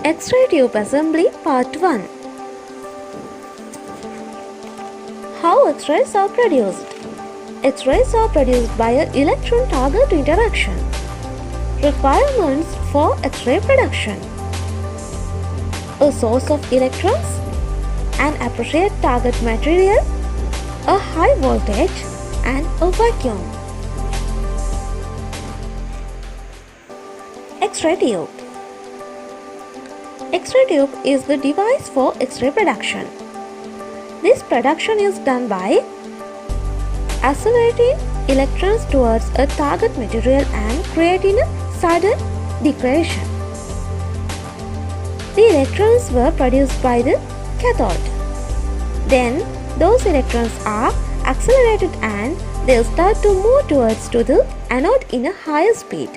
X-ray tube assembly part 1. How X-rays are produced? X-rays are produced by an electron-target interaction. Requirements for X-ray production: a source of electrons, an appropriate target material, a high voltage, and a vacuum. X-ray tube. X-ray tube is the device for X-ray production. This production is done by accelerating electrons towards a target material and creating a sudden degradation. The electrons were produced by the cathode. Then those electrons are accelerated and they start to move towards the anode in a higher speed.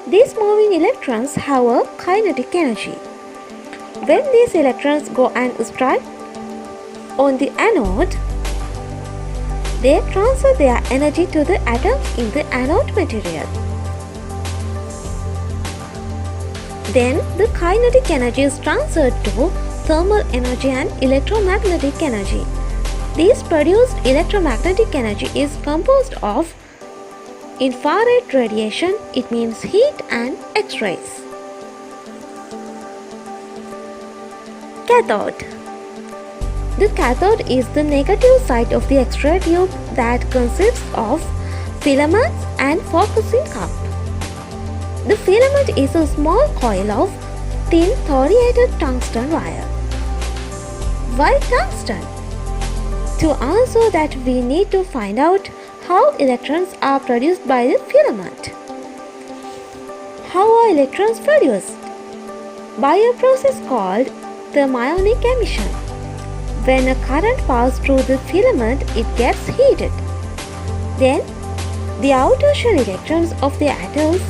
These moving electrons have a kinetic energy. When these electrons go and strike on the anode, they transfer their energy to the atoms in the anode material. Then the kinetic energy is transferred to thermal energy and electromagnetic energy. This produced electromagnetic energy is composed of infrared radiation, it means heat, and X-rays. Cathode. The cathode is the negative side of the X-ray tube that consists of filaments and focusing cup. The filament is a small coil of thin thoriated tungsten wire. Why tungsten? To answer that, we need to find out how electrons are produced by the filament. How are electrons produced? By a process called thermionic emission. When a current passes through the filament, it gets heated. Then, the outer shell electrons of the atoms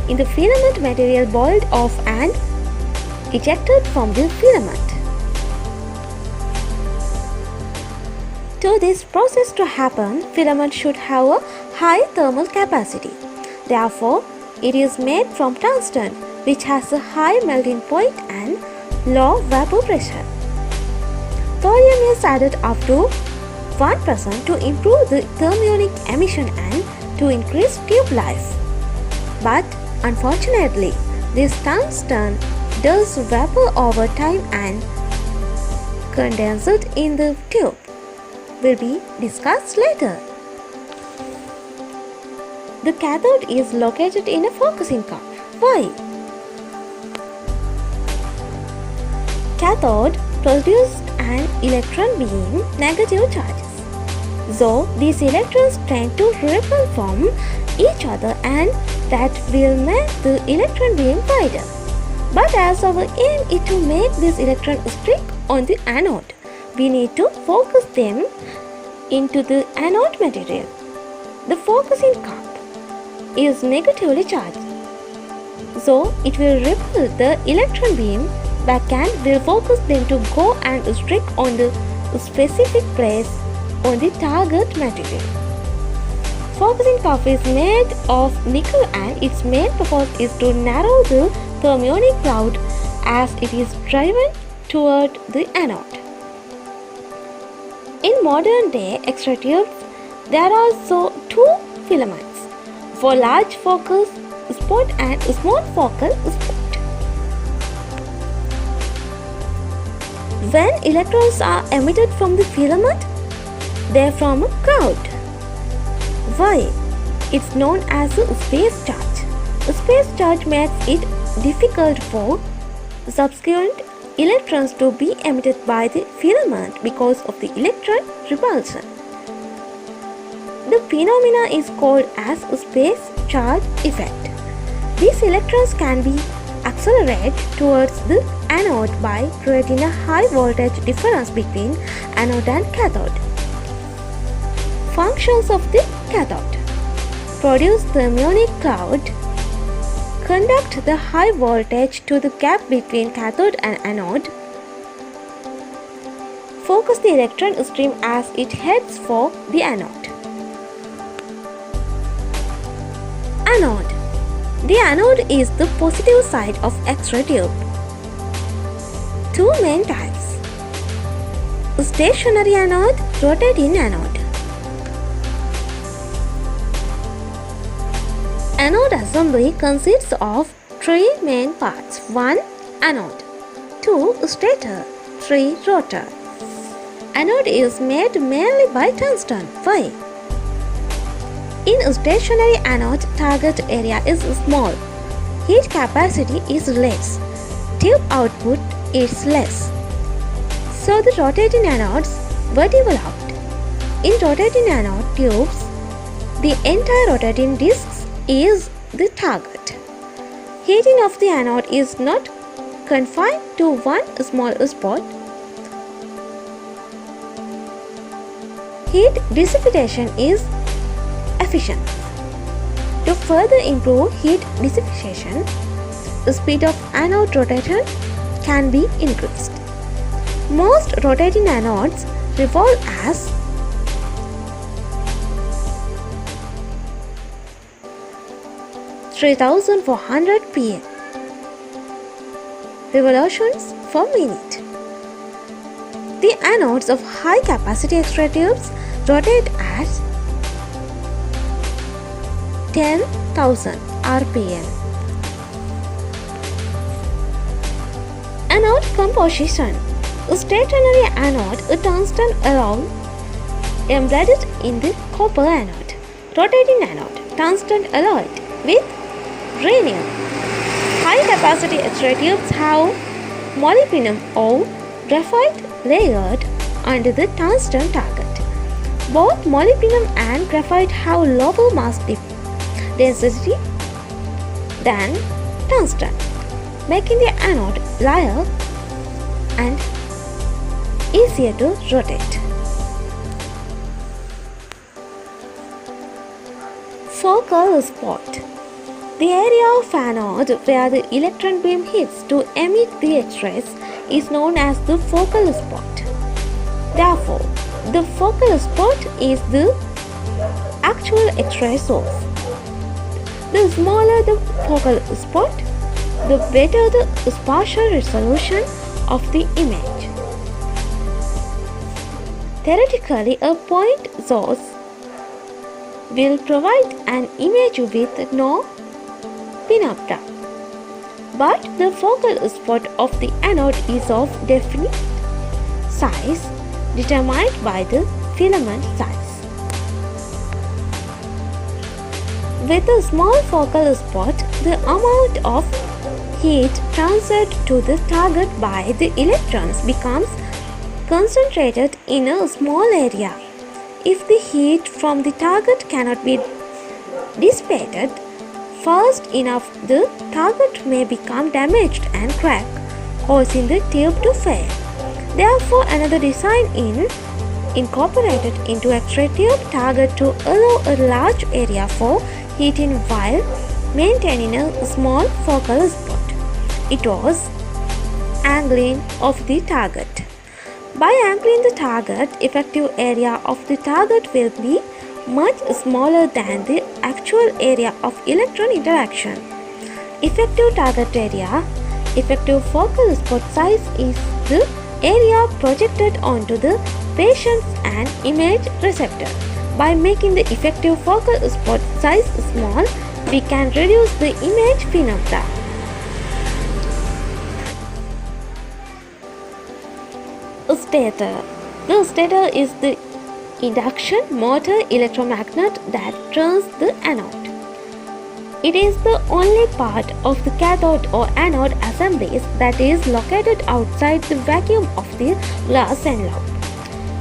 in the filament material boiled off and ejected from the filament. To this process to happen, filament should have a high thermal capacity. Therefore, it is made from tungsten, which has a high melting point and low vapor pressure. Thorium is added up to 1% to improve the thermionic emission and to increase tube life. But unfortunately, this tungsten does vapor over time and condensed in the tube will be discussed later. The cathode is located in a focusing cup. Why? Cathode produced an electron beam negative charges. So these electrons tend to repel from each other and that will make the electron beam wider. But as our aim is to make this electron stick on the anode, we need to focus them into the anode material. The focusing cup is negatively charged, so it will repel the electron beam back and will focus them to go and stick on the specific place on the target material. Focusing cup is made of nickel and its main purpose is to narrow the thermionic cloud as it is driven toward the anode. In modern day X-ray tubes, there are also two filaments for large focus spot and small focal spot. When electrons are emitted from the filament, they form a cloud. Why? It's known as a space charge. A space charge makes it difficult for subsequent electrons to be emitted by the filament because of the electron repulsion. The phenomena is called as a space charge effect. These electrons can be accelerated towards the anode by creating a high voltage difference between anode and cathode. Functions of the cathode: produce thermionic cloud, conduct the high voltage to the gap between cathode and anode, focus the electron stream as it heads for the anode. Anode. The anode is the positive side of X-ray tube. two main types: stationary anode, rotating anode. Anode assembly consists of three main parts: 1. Anode, 2. Stator, 3. Rotor. Anode is made mainly by tungsten. Why? In stationary anode, target area is small, heat capacity is less, tube output is less. So the rotating anodes were developed. In rotating anode tubes, the entire rotating disc is the target. Heating of the anode is not confined to one small spot. Heat dissipation is efficient. To further improve heat dissipation, the speed of anode rotation can be increased. Most rotating anodes revolve as 3400 pm revolutions per minute. The anodes of high capacity X-ray tubes rotate at 10,000 rpm. Anode composition: a stationary anode, a tungsten alloy embedded in the copper anode. Rotating anode, tungsten alloyed with rhenium. High capacity X-ray tubes have molybdenum or graphite layered under the tungsten target. Both molybdenum and graphite have lower mass density than tungsten, making the anode lighter and easier to rotate. Focal spot: the area of anode where the electron beam hits to emit the X-rays is known as the focal spot. Therefore, the focal spot is the actual X-ray source. The smaller the focal spot, the better the spatial resolution of the image. Theoretically, a point source will provide an image with no penumbra, but the focal spot of the anode is of definite size determined by the filament size. With a small focal spot, the amount of heat transferred to the target by the electrons becomes concentrated in a small area. If the heat from the target cannot be dissipated fast enough, the target may become damaged and crack, causing the tube to fail. Therefore, another design is incorporated into X-ray tube target to allow a large area for heating while maintaining a small focal spot. It was angling of the target. By angling the target, effective area of the target will be much smaller than the actual area of electron interaction. Effective target area, effective focal spot size is the area projected onto the patient's and image receptor. By making the effective focal spot size small, we can reduce the image penumbra. Stator. The stator is the induction motor electromagnet that turns the anode. It is the only part of the cathode or anode assemblies that is located outside the vacuum of the glass envelope.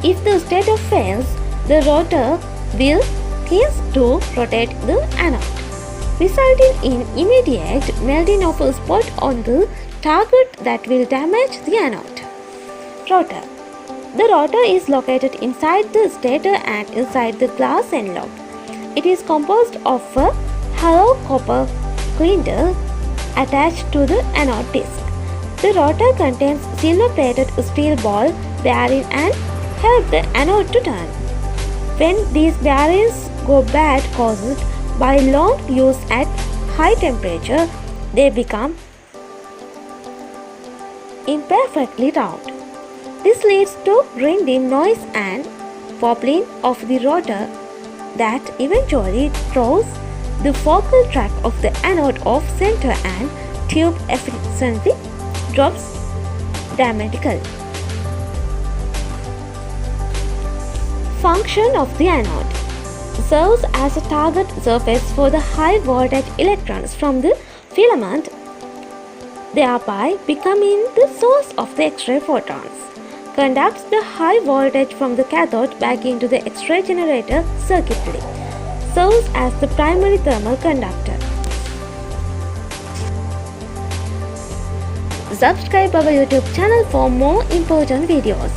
If the stator fails, the rotor will cease to rotate the anode, resulting in immediate melting of a spot on the target that will damage the anode. Rotor. The rotor is located inside the stator and inside the glass envelope. It is composed of a hollow copper cylinder attached to the anode disc. The rotor contains silver-plated steel ball bearing and help the anode to turn. When these bearings go bad caused by long use at high temperature, they become imperfectly round. This leads to grinding noise and wobbling of the rotor that eventually throws the focal track of the anode off center and tube efficiency drops dramatically. Function of the anode serves as a target surface for the high voltage electrons from the filament, thereby becoming the source of the X-ray photons. Conducts the high voltage from the cathode back into the X-ray generator circuitry. Serves as the primary thermal conductor. Subscribe our YouTube channel for more important videos.